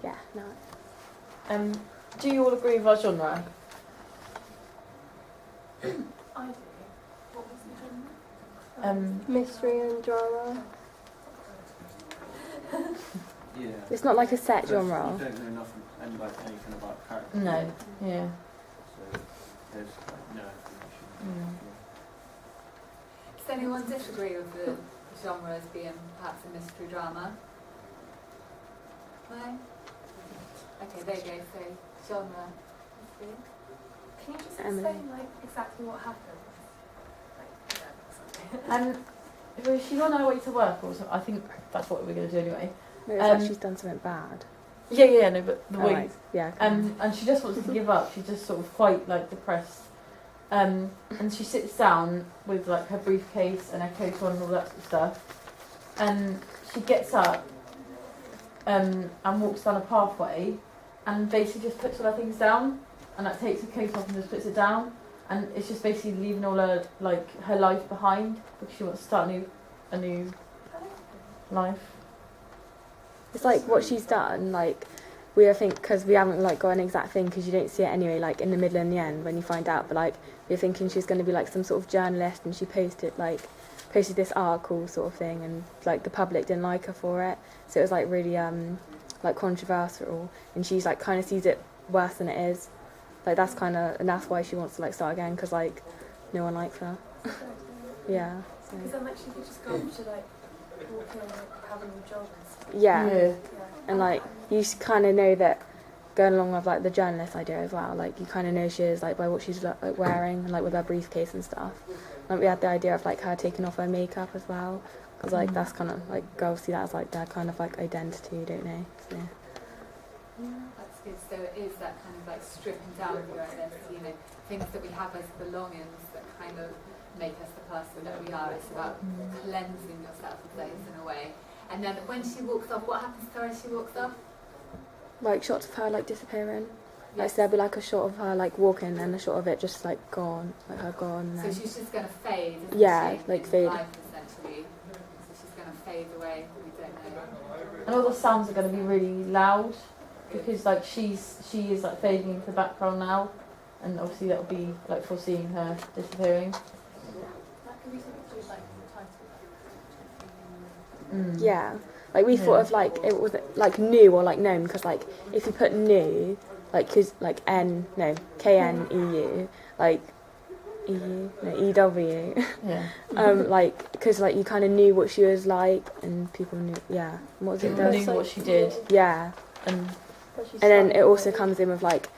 Yeah, no. Do you all agree with our genre? I do. What was the genre? Mystery and drama. Yeah. It's not like a set Because genre. You don't know nothing and like anything about characters. No. Yeah. So there's like no information. Does anyone disagree with the genre as being perhaps a mystery drama? No? Okay, there you go, so genre. Mystery. Can you just Emily. explain like exactly what happened? Like, yeah, sorry. Was she on her way to work or something? I think that's what we're going to do anyway. No, it's like she's done something bad. Yeah, no, but the way. Right. Yeah. And she just wants to give up. She's just sort of quite like depressed. And she sits down with like her briefcase and her coat on and all that sort of stuff. And she gets up and walks down a pathway and basically just puts all her things down and like takes her coat off and just puts it down. And it's just basically leaving all her like her life behind because she wants to start a new life. It's like what she's done, like, we think, because we haven't, like, got an exact thing, because you don't see it anyway, like, in the middle and the end, when you find out, but, like, we're thinking she's going to be, like, some sort of journalist, and she posted this article sort of thing, and, like, the public didn't like her for it, so it was, like, really, like, controversial, and she's, like, kind of sees it worse than it is, like, that's kind of, and that's why she wants to, like, start again, because, like, no one likes her. Yeah. Because then, like, she could just go up to, like, walk in and have a new job and stuff. Yeah. And like you kind of know that going along with like the journalist idea as well, like you kind of know she is like by what she's like wearing and like with her briefcase and stuff. Like we had the idea of like her taking off her makeup as well, because like that's kind of like girls see that as like their kind of like identity, don't they? So, That's good. So it is that kind of like stripping down of your identity, you know, things that we have as belongings that kind of make us the person that we are. It's about cleansing yourself of those in a way. And then when she walks off, what happens to her as she walks off? like shots of her like disappearing. Like Yes. so there'll be like a shot of her like walking and a shot of it just like gone, like her gone. So And she's just going to fade, isn't Yeah, she? like in fade. life, essentially. So she's going to fade away. We don't know. And all the sounds are going to be really loud because like she is like fading into the background now, and obviously that will be like foreseeing her disappearing. That could be something to do with, like, the title. yeah, like we thought of like it was like new or like known, because like if you put new, like cause like KNEU, like EU, no, EW, Yeah. like because like you kind of knew what she was like and people knew. Yeah, what was it? People knew though? what she did, Yeah, and and then it also comes in with like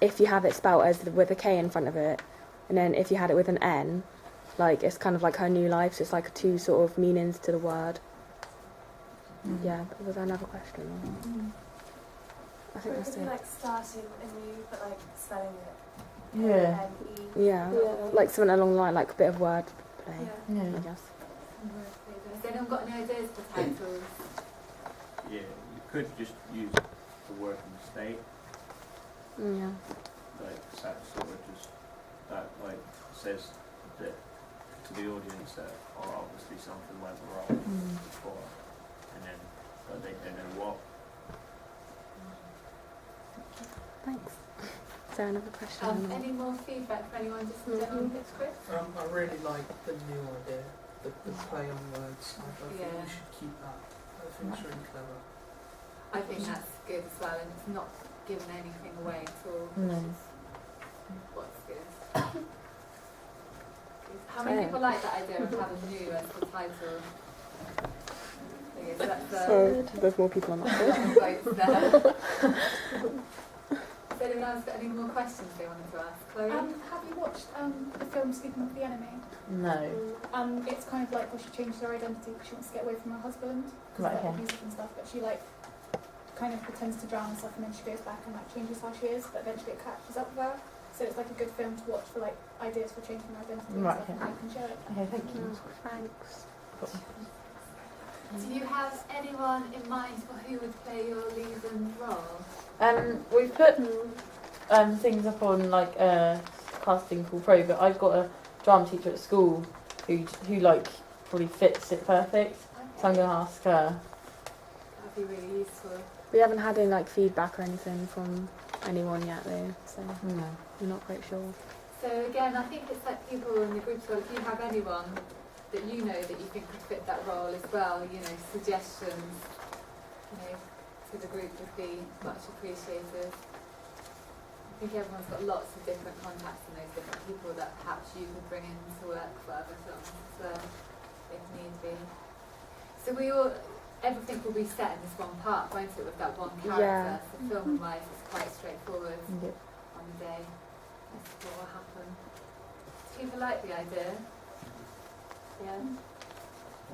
if you have it spelt as with a K in front of it, and then if you had it with an N, like it's kind of like her new life. So it's like two sort of meanings to the word. Yeah, but was there another question? I Or think it that's could be it. like starting anew, but like spelling it. yeah, N-E. Yeah, like something along the line, like a bit of word play, Yeah. yeah. I guess. Has anyone got any ideas for titles? Yeah, you could just use the working state, Yeah. like that sort of just that like says that to the audience that obviously something went wrong before, and then but they don't know what. Thanks. Is there another question? Any more feedback for anyone just in general on this script? I really like the new idea, the play on words. I think Yeah. we should keep that. I think it's really clever. I think that's good as well, and it's not giving anything away at all. No. Which is what's good. How many people like that idea of having new as the title? Okay, so that's So there's more people on that. votes there. Has anyone else got any more questions they wanted to ask? Chloe? Have you watched the film Sleeping with the Enemy? No. It's kind of like where she changes her identity because she wants to get away from her husband because Right, of like, okay. abusive and stuff. But she like kind of pretends to drown and stuff, and then she goes back and like changes how she is. But eventually it catches up with her. So it's like a good film to watch for like ideas for changing her identity and Right, stuff, and okay. how you can share it. Okay, thank you. Thanks. Do you have anyone in mind for who would play your leading role? We've put things up on like a casting call pro, but I've got a drama teacher at school who like probably fits it perfect. So I'm going to ask her. That'd be really useful. We haven't had any like feedback or anything from anyone yet though, so No. we're not quite sure. So again, I think it's like people in the group, so if you have anyone that you know that you think could fit that role as well, you know, suggestions, you know, to the group would be much appreciated. I think everyone's got lots of different contacts and those different people that perhaps you could bring in to work for other films as well, if need be. So everything will be set in this one part, won't it, with that one character? Yeah. So film-wise, it's quite straightforward Yep. on the day as to what will happen. Do people like the idea? Yeah?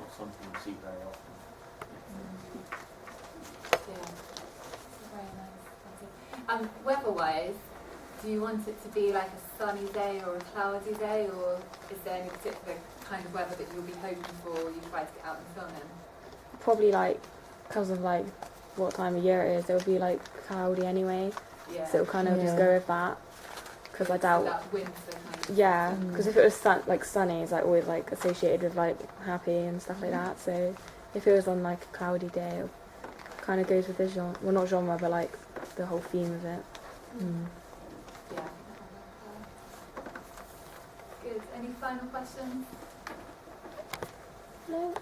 Not something you see very often. Yeah. Very nice. Idea. Weather-wise, do you want it to be like a sunny day or a cloudy day, or is there any particular kind of weather that you'll be hoping for or you try to get out and film in? Probably like because of like what time of year it is, it'll be like cloudy anyway, Yeah. so it'll kind of just Yeah. go with that. Because I doubt. That winter kind of. Yeah, Mm. because if it was like sunny, it's like always like associated with like happy and stuff like that. So if it was on like a cloudy day, it kind of goes with the genre. Well, not genre, but like the whole theme of it. Mm. Yeah. Good. Any final questions? No.